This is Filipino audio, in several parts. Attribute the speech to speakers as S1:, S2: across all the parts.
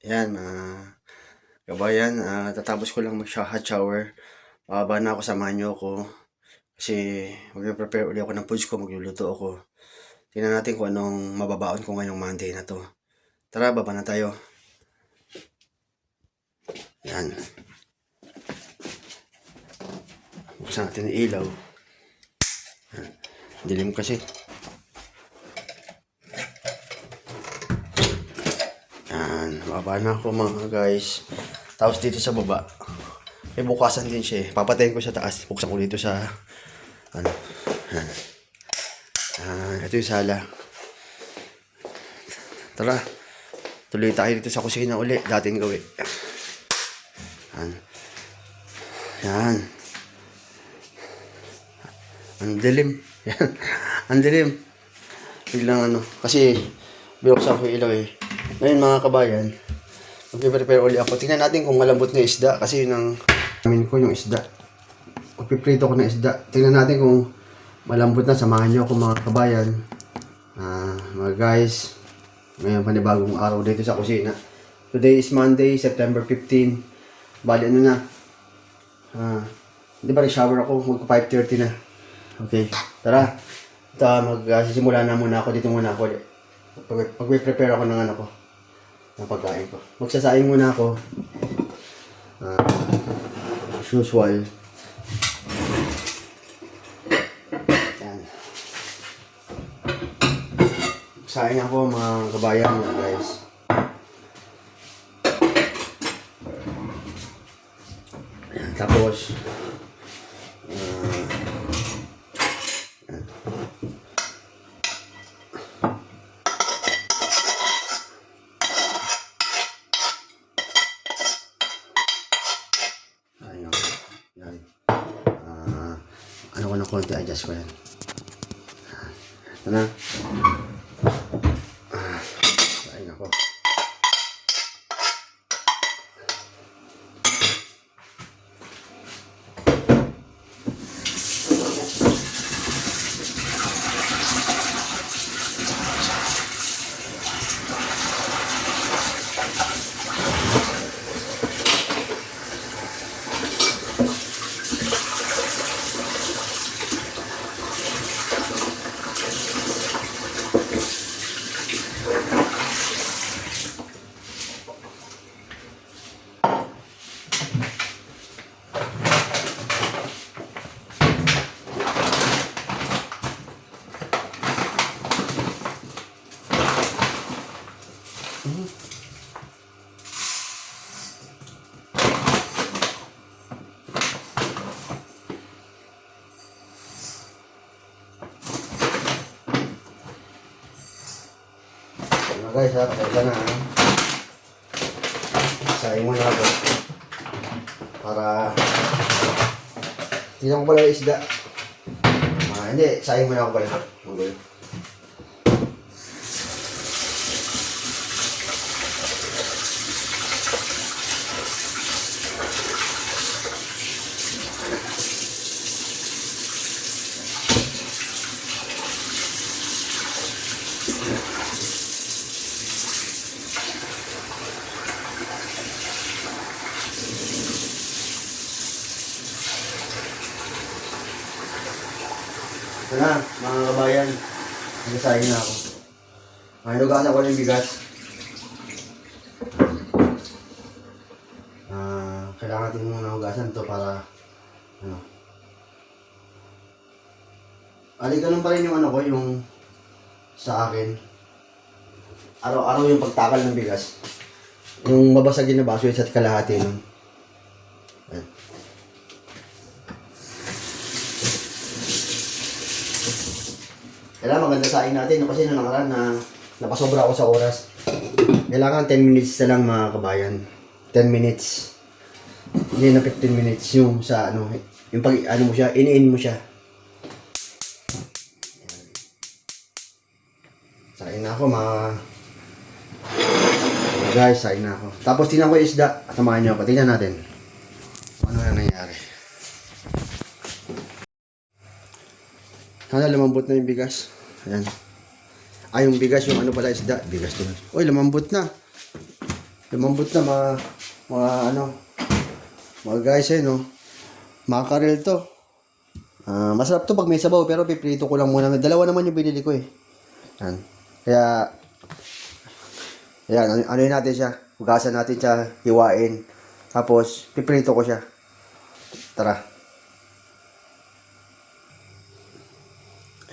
S1: Yan, kabayan, tatapos ko lang mag-hot shower. Bababa na ako, samahan niyo ako. Kasi magpe-prepare ulit ako ng foods ko, magluluto ako. Tingnan natin kung anong mababaon ko ngayong Monday na to. Tara, baba na tayo. Yan. Buksan natin yung ilaw. Yan. Dilim kasi. Yan, baba na ako mga guys. Tapos dito sa baba, may bukasan din siya eh. Papatayin ko sa taas. Buksan ko dito sa, ano, yan. Ito yung sala. Tara, tuloy tayo dito sa kusina uli. Dating gawin. Yan. Yan. Ang dilim. Yan. Ang dilim. Biglang ano. Kasi, binuksan ko yung ilaw eh. Ngayon mga kabayan, magpiprepare ulit ako. Tingnan natin kung malambot na isda. Kasi yun ang amin ko yung isda. Magpiprito ko ng isda. Tingnan natin kung malambot na. Samahan nyo ako mga kabayan. Mga guys, ngayon panibagong araw dito sa kusina. Today is Monday, September 15. Bali ano na. Di ba shower ako? Mag 5:30 na. Okay, tara. Magsisimula na muna ako. Dito muna ako. Mag-prepare ako ng ano ko. Ng pagkain ko. Magsasaing muna ako. As usual. Yan. Magsaing ako mga kabayan mga guys. Yan. Tapos yan. Ano ko ng konti, adjust ko yan. Ito na. Ayun ako. Ano guys ha, pasensya na ha. Saing muna ako. Para tingnan ko pala yung isda. Hindi, saing muna ako pala. Okay. Ito na, mga kabayan. Nagsasayin na ako. Hinugasan ko na yung bigas. Kailangan natin muna hugasan ito para ano. Ganun pa rin yung ano ko, yung sa akin. Araw-araw yung pagtakal ng bigas. Yung mabasagin na baso yung isa't kalahati nun. Ayan. Kailangan maganda saing natin kasi nung nakaraan na napasobra ako sa oras. Kailangan 10 minutes na lang mga kabayan. 10 minutes. Hindi na 15 minutes yung sa ano, yung pag ano mo siya, iniin mo siya. Saing na ako mga guys, saing na ako. Tapos tingnan ko yung isda. Samahan niyo ako. Tingnan natin. Ano na nangyari. Sana lumambot na yung bigas. Ayan. Yung bigas, yung ano pala isda. Bigas to. Uy, lumambot na. Lumambot na mga ano, mga guys eh, no? Mga karel to. Masarap to pag may sabaw, pero piprito ko lang muna. Dalawa naman yung binili ko eh. Yan. Kaya, yan, ano yun natin siya. Hugasan natin siya, hiwain. Tapos, piprito ko siya. Tara.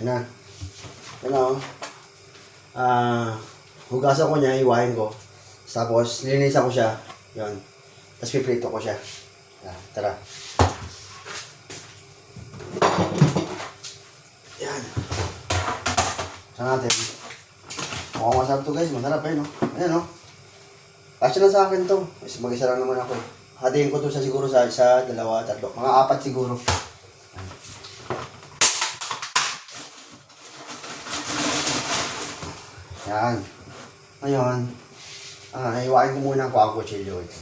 S1: Yan na. Yan na, oh. Hugasan ko niya, hiwain ko. Tapos, nilinisan ko siya. Yan. Tapos, piprito ko siya. Yan, tara. Yan. Saan natin? Mukhang masarap to guys. Masarap eh, no? Ayan, no? Kasya na sa akin to. Mag-isa lang naman ako eh. Hatiin ko to sa siguro sa isa, dalawa, tatlo. Mga 4 siguro. Yan. Ngayon, hiwain ko muna ako ang kutsilyo ito.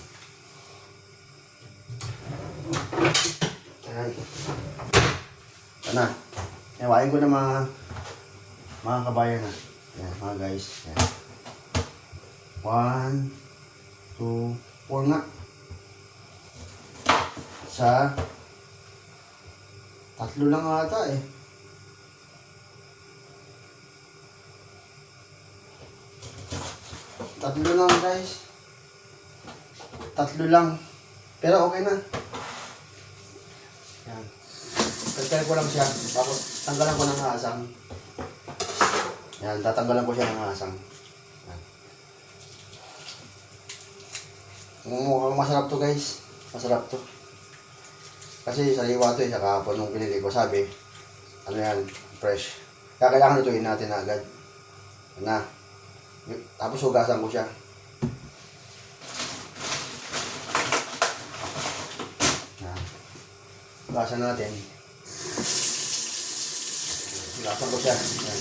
S1: Yan. Ito na. Hiwain ko na mga kabayan na. Yan, mga guys. Yan. 1, 2, 4 nga. Sa 3 lang ata eh. Tatlo lang guys. 3 lang. Pero okay na. Yan. Tanggalin ko lang siya. Tapos tanggalan ko ng hasang. Yan, tatanggalan ko siya ng hasang. Yan. Mukhang masarap to guys. Masarap to. Kasi sariwa to eh. Sa kahapon nung pinili ko, sabi, ano yan, fresh. Kaya kailangan lutuin natin agad. Yan na. Tapos hugasan ko siya. Yan. Hugasan natin. Hugasan ko siya. Yan.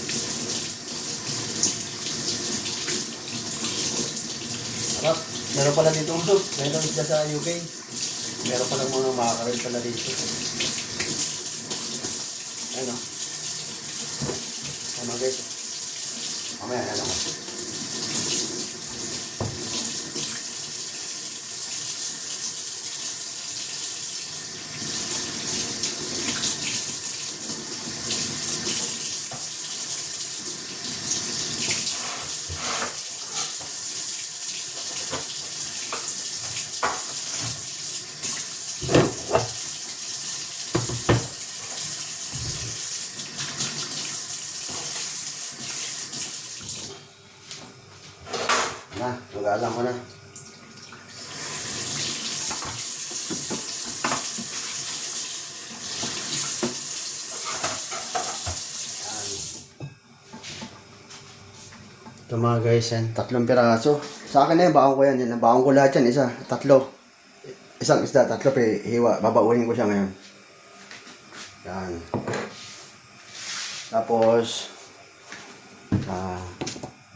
S1: Harap. Meron pala dito ang soup. Meron dyan sa UK. Meron pala mga makakaroon pala dito. Ayun o. Ayun o guys. Mamaya na naman. Na, hugasan ko na. Ito mga guys, yan. 3 piraso. Sa akin na yan, baon ko yan. Baon ko lahat yan, isa. 3. Isang isda, 3 hiwa. Babaunin ko siya ngayon. Yan. Tapos,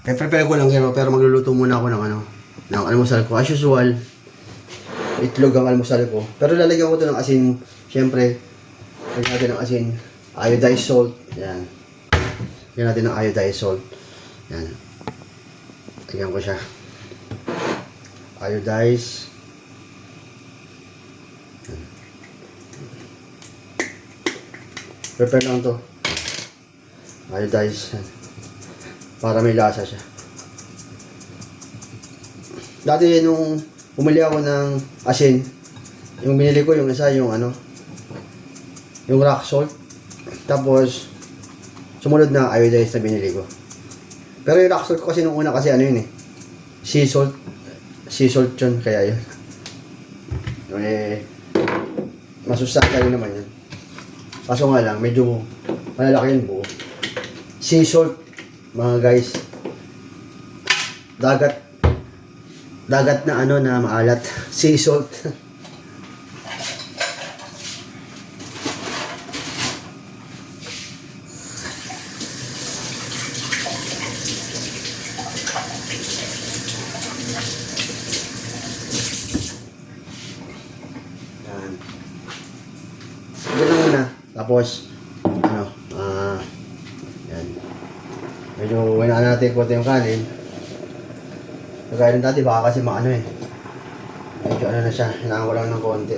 S1: prepare ko lang yan, pero magluluto muna ako ng almusal ko. As usual, itlog ang almusal ko. Pero lalagyan ko ito ng asin. Siyempre, lagyan natin ng asin. Iodized salt. Yan. Lagyan natin ng iodized salt. Yan. Lagyan ko siya. Iodized. Yan. Prepare lang to. Iodized. Yan. Para may lasa siya. Dati nung bumili ako ng asin, yung binili ko yung isa, yung yung rock salt. Tapos sumunod na iodized na binili ko. Pero yung rock salt ko kasi nung una kasi yun eh, sea salt. Sea salt yun, kaya yun. Masustansya rin naman yun. Kaso nga lang, medyo malalaki yung buo. Sea salt, mga guys. Dagat na na maalat. Sea salt. Yan. Ganun muna. Tapos, yan. Medyo wala natin konti yung kanin. Kagaya ng dati, baka kasi maano eh. Medyo ano na siya, hinaan ko lang ng konti.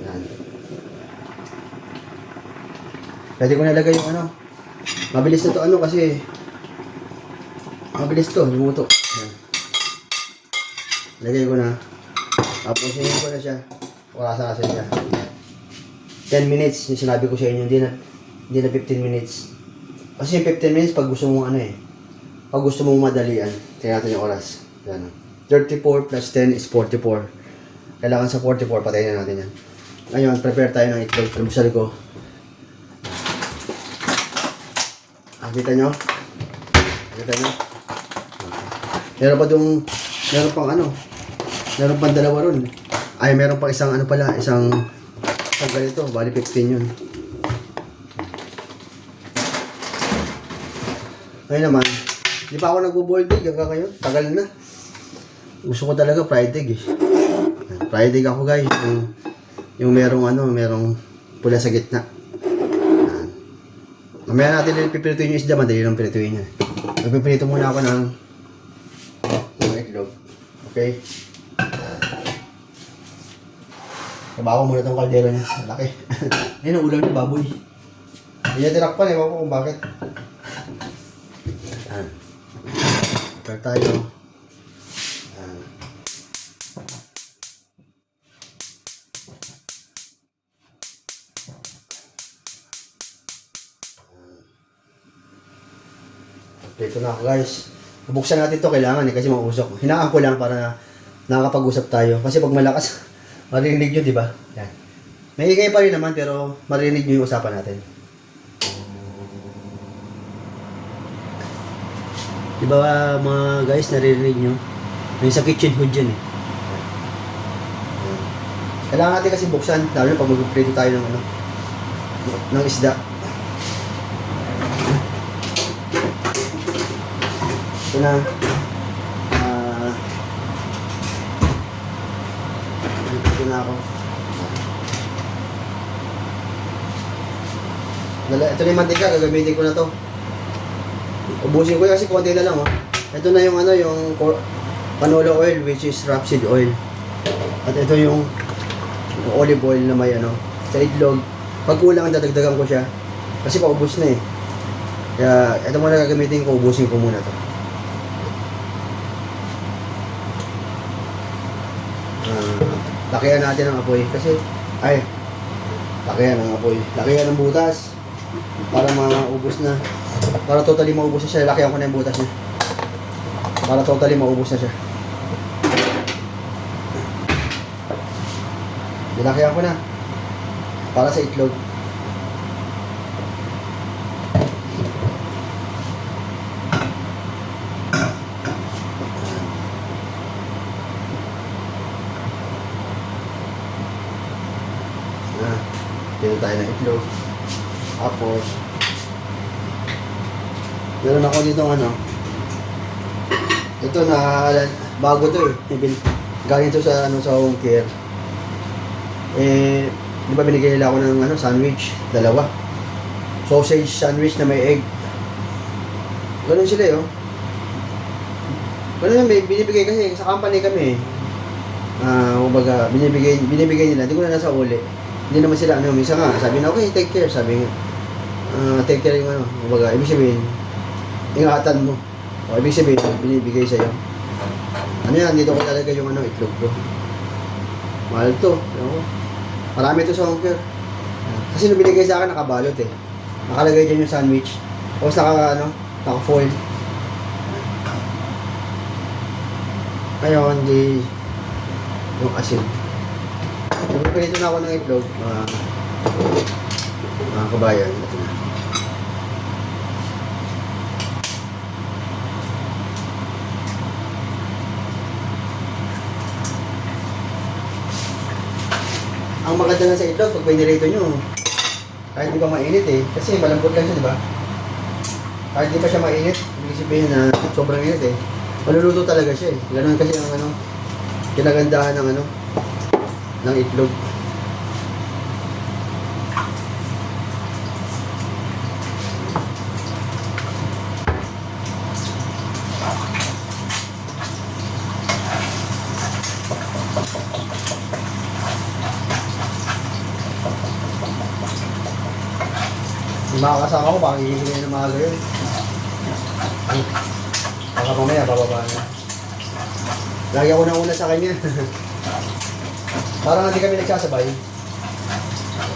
S1: Yan. Pwede ko nalagay yung ano. Mabilis na to ano kasi mabilis to, lumuto. Yan. Lagay ko na. Tapos hinihintay ko na siya. Orasan kasi siya. 10 minutes, yung sinabi ko sa inyo, hindi na 15 minutes. Kasi yung 15 minutes pag gusto mong ano eh. Pag gusto mong madalian, tingnan natin yung oras. Yan. 34 plus 10 is 44. Kailangan sa 44, patayin na natin yan. Ngayon, prepare tayo ng itlog. Almusal ko. Kita nyo? Kita nyo? Meron pa dong, meron pang ano, meron pang dalawa ron. Ay, meron pang isang ano pala, isang ganito, bali 15 yun. Ngayon naman, di pa ako nagbo-boiled egg hanggang ngayon, tagal na. Gusto ko talaga fried egg eh. Fried egg ako guys, yung merong ano, merong pula sa gitna. Mamaya natin din pipirituin yung isda, madali lang pirituin niya. Magpipirito muna ako ng itlog. Okay? Trabaho muna itong kaldero niya. Laki. Yan ang ulam niya, baboy. Hindi niya tinakpan, ewan ko kung bakit. Yan. Prepare tayo. Yan. Prepare na ako guys. Bubuksan natin ito, kailangan eh, kasi mausok. Hinaan ko lang para nakakapag-usap tayo. Kasi pag malakas, marinig nyo, di ba? Yan. May ingay pa rin naman, pero marinig nyo yung usapan natin. Di ba mga guys, naririnig nyo? May sa kitchen hood dyan eh. Kailangan natin kasi buksan, lalo na pag mag-prito tayo ng ano, ng isda. Ito na. Ito na ako. Ito na yung mantika, gagamitin ko na to. Ubusin ko kasi konti na lang oh. Ito na yung ano, yung canola oil which is rapeseed oil. At ito yung olive oil na may ano, sa itlog. Pag kulang, dadagdagan ko siya. Kasi paubos na eh. Kaya ito muna gagamitin ko, ubusin ko muna to. Lakihan natin ang apoy kasi lakihan ang apoy, lakihan ang butas para maubos na, para totally maubos na siya. Lakihan ko na yung butas niya para totally maubos na siya. Lakihan ko na para sa itlog. Dito tayo ng itlog. Tapos meron ako dito ano, ito na bago to eh, galing to sa ano, sa home care eh. Di ba binigay nila ako ng ano, sandwich, dalawa, sausage sandwich na may egg. Ganun sila eh oh. Ganun may binibigay kasi sa company kami kumbaga binibigay nila, hindi ko na nasa uli. Hindi naman sila ano, minsan nga sabi na okay, take care, sabi nga take care yung ano, kumbaga ibig sabihin ingatan mo, o ibig sabihin binibigay sa'yo ano yan. Dito ko talaga yung ano, itlog ko, mahal to, marami to sa home care kasi nung binigay sa akin nakabalot eh, nakalagay dyan yung sandwich, tapos naka foil. Ngayon di yung asin. Pinito na ako ng itlog, mga kabayan. Ito na. Ang maganda nga sa itlog, pag pinirito nyo, kahit di pa mainit eh, kasi malambot lang siya, di ba? Kahit di pa siya mainit, ibig sabihin na sobrang init eh, maluluto talaga siya eh. Ganun kasi ang ano, kinagandahan ng ano, ng itlog. Yung mga kasama ko, baka hihingi ng maaga yun. Baka mamaya, bababa na. Lagi ako na una sa kanya. Parang hindi kami nagsasabay.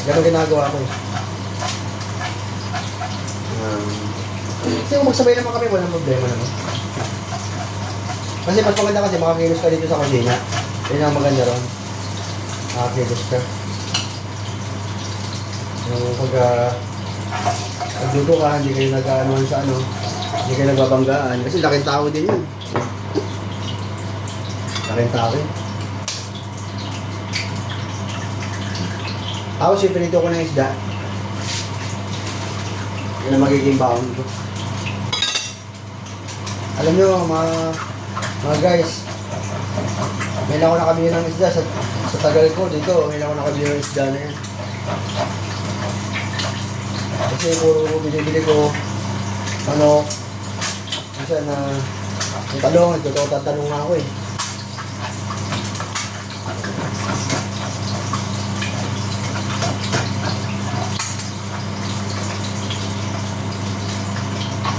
S1: Ganun ginagawa ko. Kasi kung magsabay naman kami, walang problema naman. Kasi mas maganda kasi makakilos ka dito sa kusina. Yun ang maganda ron. Makakilos ka. Yung pag nagluto ka, hindi kayo nag-anuhan sa ano, hindi kayo nagbabanggaan. Kasi laking tao din yun. Laking tao yun. Tapos ipinito ko ng isda. Yun ang magiging baon ko. Alam nyo, mga guys, may lang ako nakabili ng isda sa tagal ko dito. May lang ako nakabili ng isda na yan. Kasi puro binibili ko ano, kasi na yung talong, totoo tatanong nga ako eh.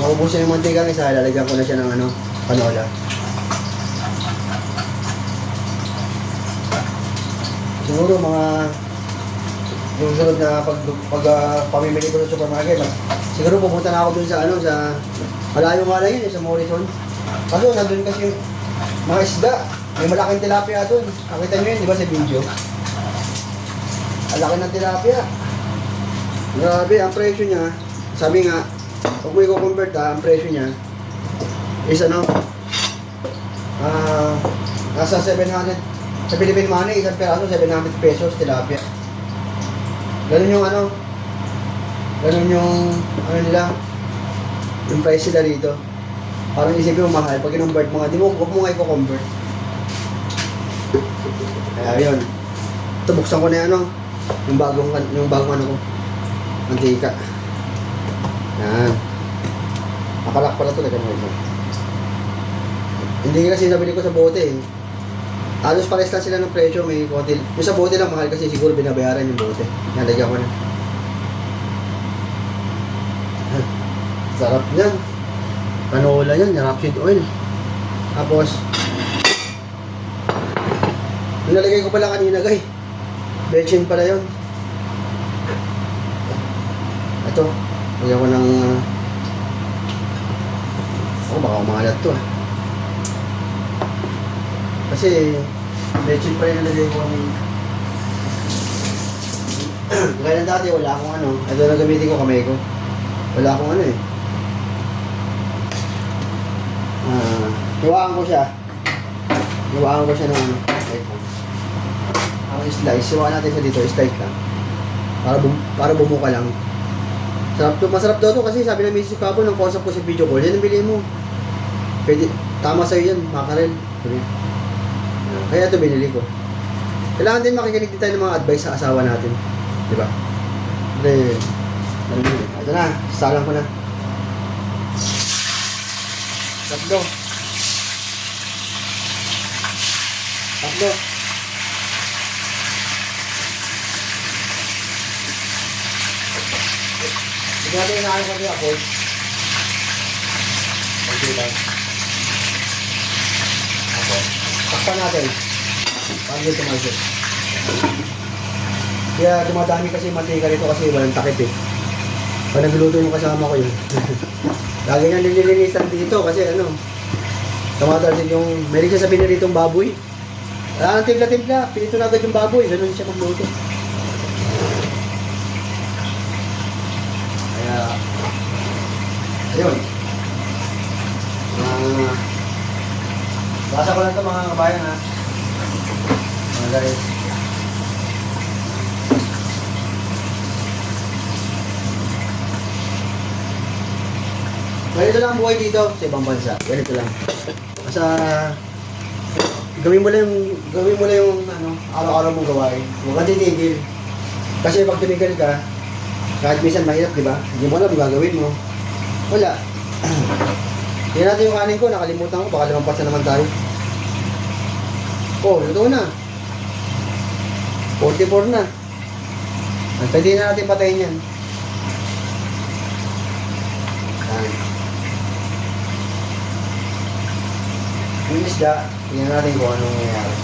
S1: Maubusin yung mantika ng isa, lalagyan ko na siya ng ano, canola. Siguro mga yung sunod na pamimili ko sa supermarket, siguro pupunta na ako dun sa ano, sa malayo nga lang yun, sa Morrison. Kaso nandun kasi yung mga isda, may malaking tilapia dun. Nakita nyo yun, di ba sa video? Ang laki ng tilapia. Grabe, ang presyo niya, sabi nga, pag mo i-convert ang presyo niya is ano, nasa 700, sa Philippine money, isang peraso, 700 pesos tilapia. Ganun yung ano, ganun yung, ano nila, yung price sila dito. Parang isipin mo mahal, pag in-convert mo nga, di mo, huwag mo nga i-convert. Kaya yun, ito buksan ko na yung ano, yung bagong ano ko, mantika. Yan. Nakalak pala ito, lagyan mo ito. Hindi kasi nabili ko sa bote eh. Halos pares lang sila ng presyo, may konti. Yung sa bote lang mahal kasi siguro binabayaran yung bote. Yan, lagyan ko na. Sarap yan. Canola yan, rapeseed oil. Tapos, nalagay ko pala kanina guys. Bechin pala yun. Ito, lagyan ko ng baka umalat to. Kasi bechin pa rin nalagay ko kami. Kaya lang dati wala akong ano. Ito na gamitin ko, kamay ko. Wala akong ano eh. Hiwaan ko siya. Hiwaan ko siya ng ano. Ang slice. Hiwaan natin siya dito. Slice lang. Para bumuka lang. Sarap to, masarap daw to kasi sabi ng Mrs. Capo ng concept ko sa video call, yan ang bilhin mo. Pwede, tama sa'yo yan, makarel. Kaya ito binili ko. Kailangan din makikinig din tayo ng mga advice sa asawa natin. Diba? Ito na, sasalang ko na. Tatlo. Hindi natin inaano ko niya ako. Okay lang. Ako. Takpan natin. Paano yung tumagot? Kaya dumadami kasi mantika rito kasi walang takip eh. Pag nagluto yung kasama ko yun. Lagi nga nililinisan dito kasi ano. Tumatalsin yung, meron siya sabihin na rito yung baboy. Ang timpla-timpla, pinito na agad yung baboy. Ganun siya magluto. Kaya, ayun. Basa ko lang ito mga kabayan ha. Mga guys. Ganito lang ang buhay dito sa ibang bansa. Ganito lang. Basta, gawin mo lang yung ano, araw-araw mong gawain. Huwag kang titigil. Kasi pag tumigil ka, kahit minsan mahirap, di ba? Hindi mo alam, di ba gawin mo? Wala. Tingnan natin yung kanin ko, nakalimutan ko, baka lumampas na naman tayo. Oh, luto na. 44 na. Pwede na natin patayin yan. Yan. Yung isda, tingnan natin kung anong nangyayari.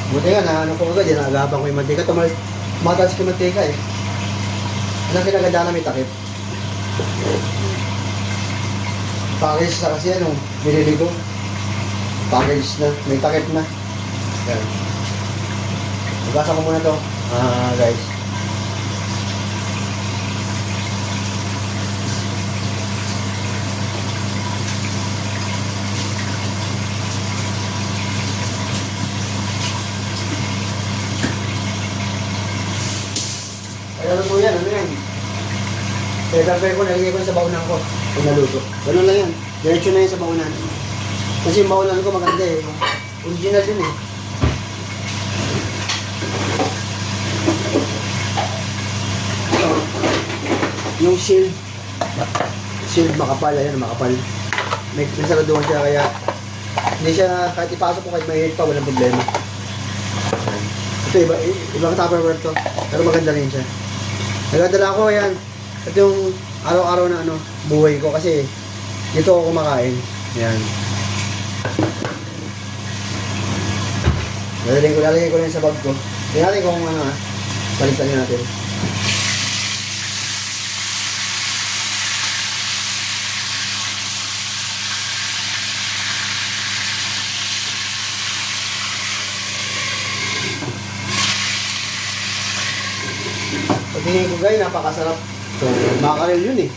S1: Buti nga, ano ko agad, nagagabang ko yung mantika. Matalas ko yung mantika eh. Anong kinaganda na may takip? Package na kasi ano, binili ko. Package na, may takip na. Yan. Magkasa ko muna to, guys. Ano po yan? Ano yan? Prepare ko, nalagay ko sa baunan ko. Kung naluto. Ganun lang yan. Diretso na yan sa baunan. Kasi yung baunan ko maganda eh. Original din eh. Yung shield. Shield makapal. Ayan, makapal. May saraduhan siya kaya hindi siya, kahit ipasok ko kahit mahihit pa, walang problema. Ito, ibang tupperware to. Pero maganda rin siya. Nagadala ko yan. Ito yung araw-araw na ano, buhay ko kasi dito ako kumakain. Yan. Lalagay ko lang sa bag ko. Tingnan natin kung ano balikan natin. Pagtingin ko guys, napakasarap. So, makarel yun eh.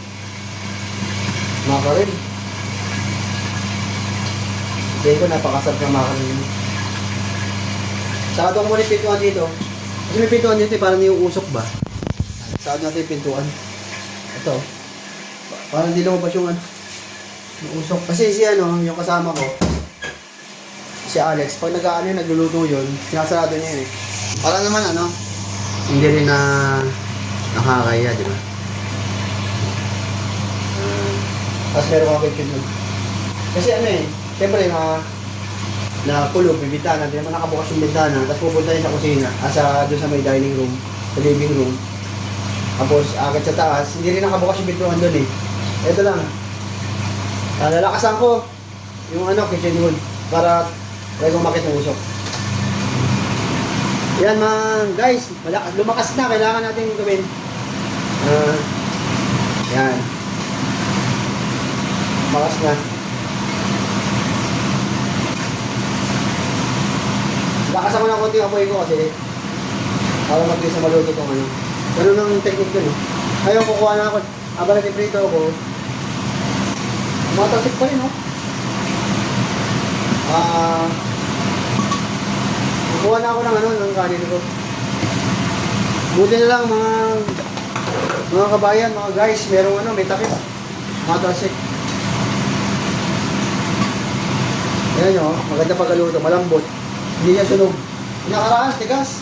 S1: Makarel. Pagtingin ko, napakasarap na makarel yun. Saka doon ko muna yung pintuan dito. Kasi may pintuan dito eh, parang yung usok ba? Saka natin yung pintuan. Ito. Parang hindi lumabas yung ano. Yung usok. Kasi si ano, yung kasama ko, si Alex, pag nag-ano nagluluto yun, sinasarado niya yun eh. Para naman ano, hindi rin na nakakaya, di ba? Tapos meron ako kitchen doon. Kasi ano eh, siyempre na kulog, may bintana, hindi naman nakabukas yung bintana, tapos pupunta niya sa kusina, doon sa may dining room, sa living room. Tapos agad sa taas, hindi rin nakabukas yung pintuan doon eh. Ito lang, lalakasan ko yung ano, kitchen hood, para kaya kumakit ng usok. Yan mga guys, lumakas na, kailangan natin gawin. Yan. Lumakas na. Lakasan ko na konti yung apoy ko kasi para mag-isa maluto itong ano. Ganun ang technique ko no. Ngayon kukuha na ako, habang nag-prito ako, matasik pa rin no. Kukuha na ako ng ano, ng kanin ko. Buti na lang mga kabayan, mga guys, merong ano, may takip. Matasik. Ayan nyo, maganda pagkaluto, malambot. Hindi niya sunog. Nakaraan, tigas.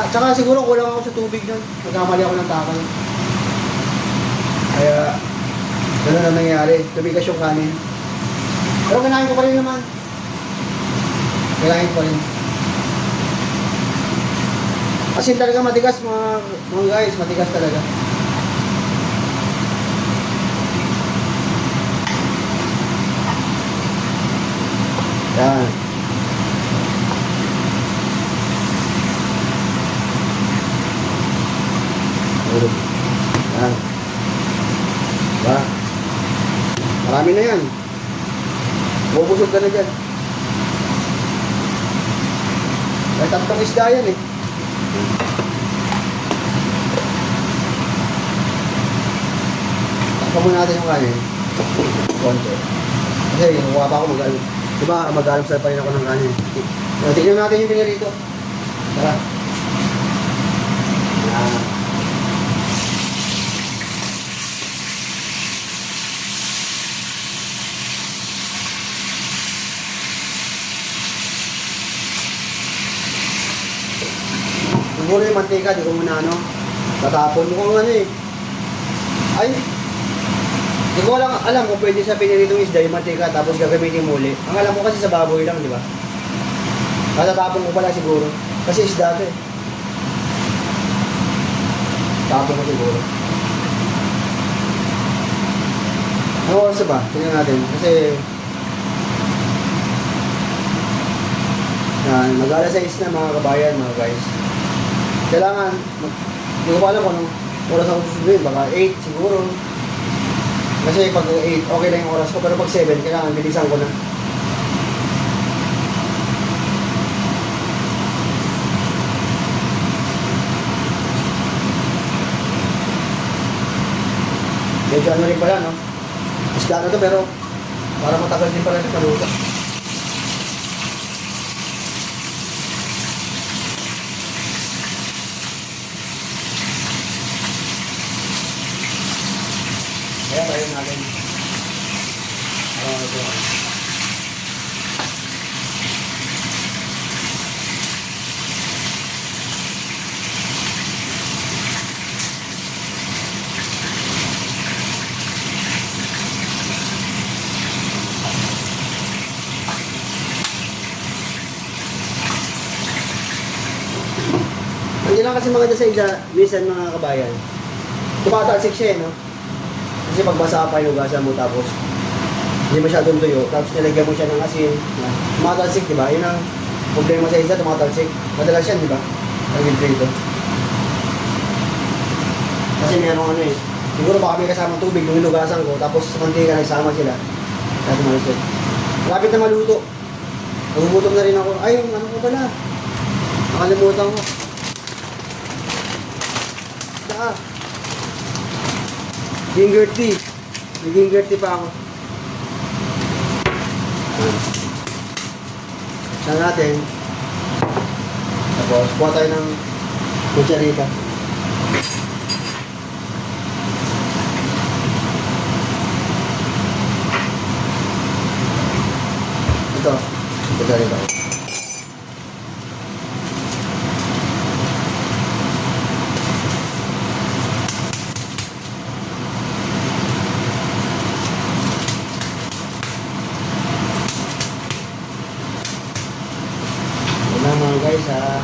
S1: Tsaka siguro kulang ako sa tubig nun. Nagkamali ako ng takal. Kaya, gano'n na nangyari. Tubigas yung kanin. Pero kinain ko pa rin naman. Kinain ko pa rin. Kasi talaga matigas mga guys, matigas talaga. Yan. Yan. Diba? Marami na yan. Bubusog ka na dyan. May tatlong isda yan eh. Takpan muna natin yung kanin. Konti. Kasi nakuha pa ako mag-alam. Diba mag-alam sa pa rin ako ng kanin. Tignan natin yung pinirito. Tara. Siguro yung mantika, di ko muna ano, tatapon. Mukhang ano eh. Ay, di ko alam kung pwede sa piniritong isda yung mantika tapos gagamitin muli. Ang alam ko kasi sa baboy lang, di ba? Tatapon ko pala siguro. Kasi isda to eh. Tapon ko siguro. oras na ba? Tingnan natin. Kasi, yan, mag-alas 6 na mga kabayan, mga guys. Kailangan, hindi ko pa alam kung anong oras ako susunduin. Baka 8 siguro. Kasi pag 8, okay lang yung oras ko. Pero pag 7, kailangan bilisan ko na. Medyo ano rin pala, no? Isda na to, pero parang matagal din pala ito paluto. Kaya tayo natin. Ito. Hindi lang kasi maganda sa isda, minsan mga kabayan. Tumatalsik siya no? Kasi pag basa pa yung hugasan mo tapos hindi masyadong tuyo, tapos nilagyan mo siya ng asin. Tumatalsik, di ba? Yun ang problema sa isda, tumatalsik. Madalas yan, di ba? Ang dito. Kasi merong ano eh. Siguro baka may kasamang tubig nung hinugasan ko, tapos sa mantika nagsama sila. Kaya tumatalsik. Malapit na maluto. Nagugutom na rin ako. Ay, ano ko pala? Nakalimutan ko. Ginger tea. May ginger tea pa ako. Saan natin. Tapos, kuha tayo ng kutsarita. Ito. Kutsarita. Mga guys yan.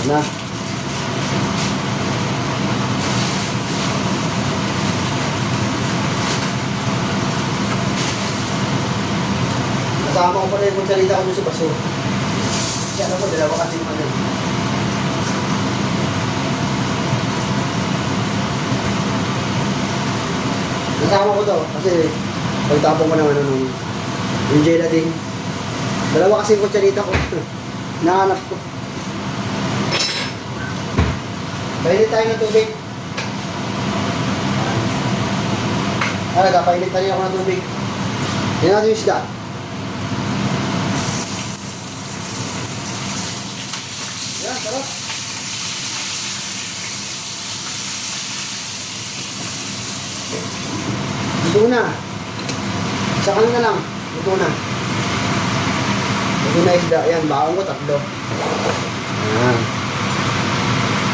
S1: Na kasama ko pala yung magsalita ko doon sa baso. Kasi ano ko, dalawa kasi naman yun. Kasama ko to, kasi pagtapon ko naman yung gelatin. Dalawa kasi yung kutsalita ko. Nahanap ko. Painit tayo ng tubig. Painit tayo ako ng tubig. Tingnan natin yung isda. Yan, sarap. Ito na. Saka na lang. Ito na. Ito na isda. Yan, baon ko, 3. Ayan.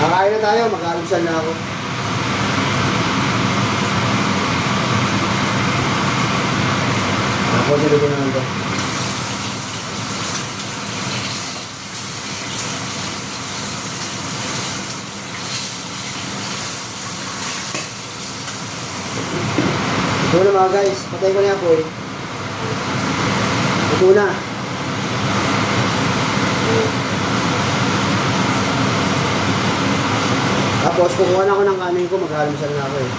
S1: Kakain na tayo. Mag-alupsan na ako. Ako nilito na lang ito. Ito na mga guys, patay ko na yan po eh. Ito na. Tapos kukuha na ako ng kanin ko, maghalusan na ako eh.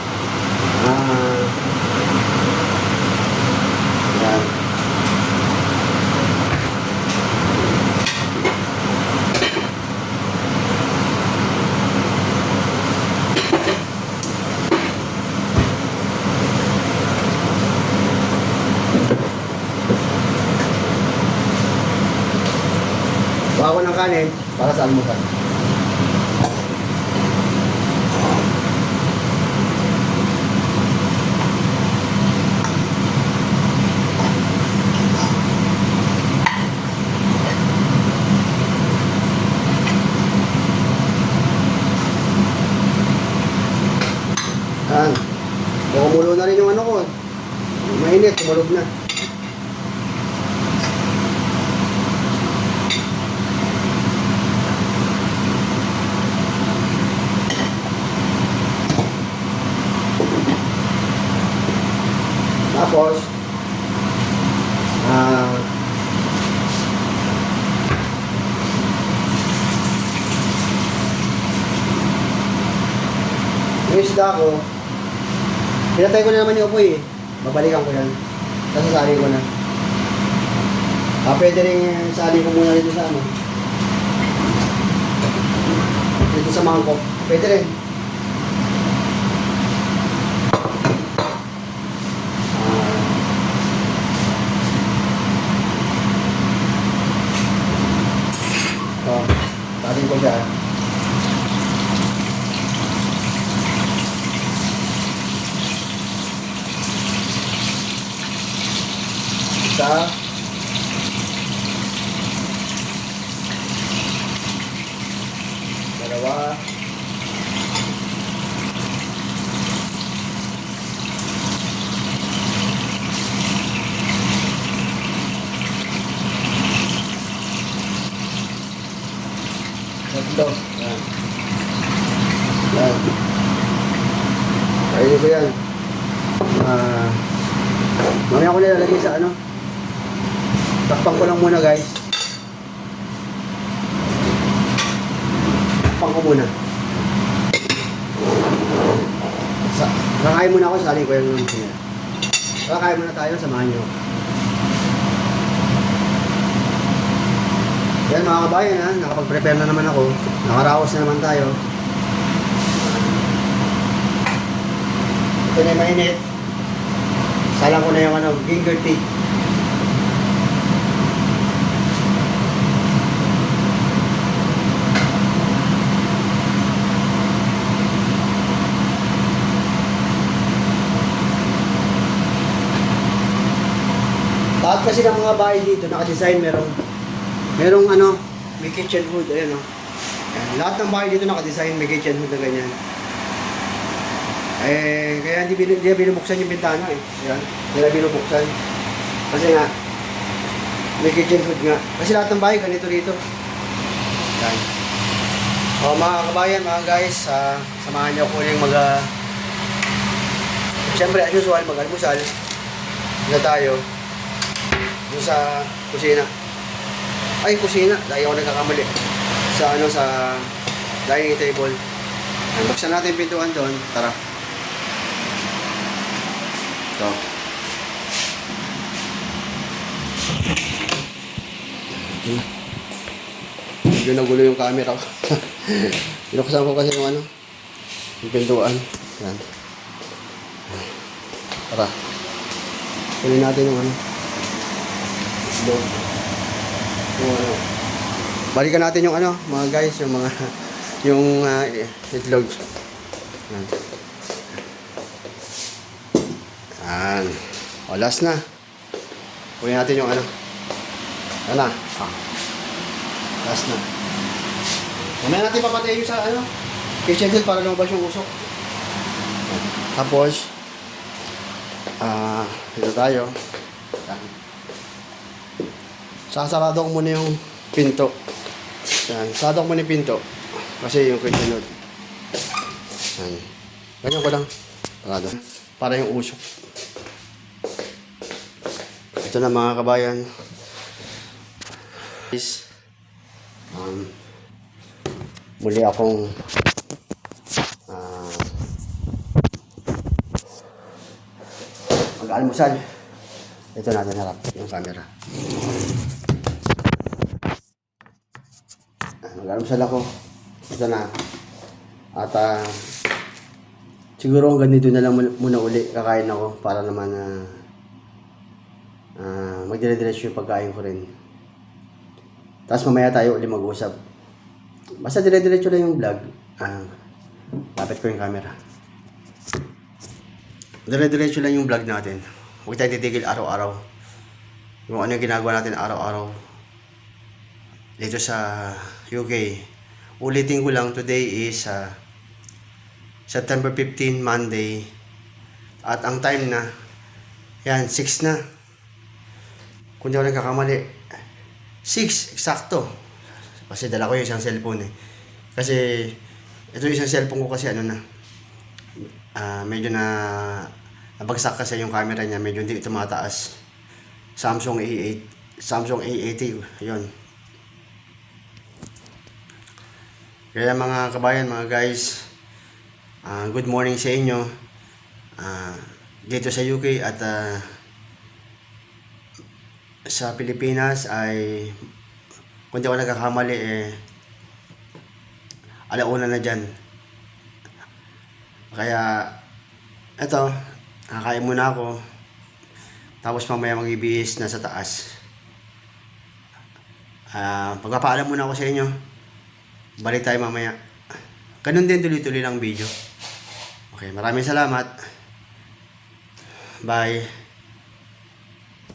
S1: Yan. Kuha ko ng kanin para sa almusal. Kumulo na rin yung ano ko. Mainit, kumulog na. Tapos, yung isda ko, pinatay ko na naman yung apoy eh. Babalikan ko yan. Tapos sasali ko na. Pwede rin sali ko muna dito sa ano. Dito sa mangkok. Pwede rin. Tatin ko siya. Isa. Dalawa. Tatlo. Yan. Yan. Ayun ko yan. Mamaya ko nilalagay sa ano. Takpan ko lang muna guys. Takpan ko muna. Kakain muna ako, sali ko yung sila. Kakain muna tayo, samahan nyo. Yan mga kabayan ha, nakapag-prepare na naman ako. Nakaraos na naman tayo. Ito na yung mainit. Salang ko na yung ano, ginger tea. Lahat kasi ng mga bahay dito, naka-design, merong ano, may kitchen hood, ayan o. Lahat ng bahay dito naka-design, may kitchen hood na ganyan. Kaya hindi binubuksan yung bintana eh. Ayan, hindi binubuksan. Kasi nga, may kitchen hood nga. Kasi lahat ng bahay ganito rito. Ayan. O mga kabayan, mga guys, samahan niyo ko yung siyempre, as usual, mag-almusal. Dito tayo. Doon sa kusina. Ay, kusina. Lagi ako nagkakamali. Sa dining table. Buksan natin yung pintuan doon. Tara. Ito. Medyo nagulo yung camera ko. Binuksan ko kasi yung yung pintuan. Yan. Tara. Kunin natin yung balikan natin yung mga guys, yung itlog. Yan. O, last na. Kunin natin yung last na. Mamaya natin papatayin yung sa kitchen hood para lumabas yung usok. Tapos dito tayo. Sasarado ko muna yung pinto. Yan. Sarado ko muna yung pinto. Kasi yung kitchen hood. Yan. Ganyan ko lang. Sarado. Para yung usok. Ito na mga kabayan. Muli akong mag-almusal. Ito natin harap yung camera. Mag-almusal ako. Ito na. At siguro hanggang dito na lang muna uli kakain ako para naman magdire-diretso yung pagkain ko rin. Tapos mamaya tayo uli mag-usap. Basta dire-diretso lang yung vlog. Lapit ko yung camera. Dire-diretso lang yung vlog natin. Huwag tayo titigil araw-araw. Yung ano yung ginagawa natin araw-araw. Dito sa UK. Ulitin ko lang, today is September 15, Monday, At ang time na, yan, 6 na. Kung di ako nagkakamali, 6, eksakto. Kasi dala ko yung isang cellphone eh. Kasi, ito yung isang cellphone ko kasi ano na, medyo na, nabagsak kasi yung camera niya, medyo hindi tumataas. Samsung A80, yun. Kaya mga kabayan, mga guys, good morning sa inyo. Dito sa UK at sa Pilipinas ay, kung di ako nagkakamali alauna na dyan. Kaya eto, kakain muna ako, tapos mamaya mag-ibihis na sa taas. Pagpapaalam muna ako sa inyo, balik tayo mamaya. Ganun din, tuloy-tuloy lang video. Okay, maraming salamat. Bye.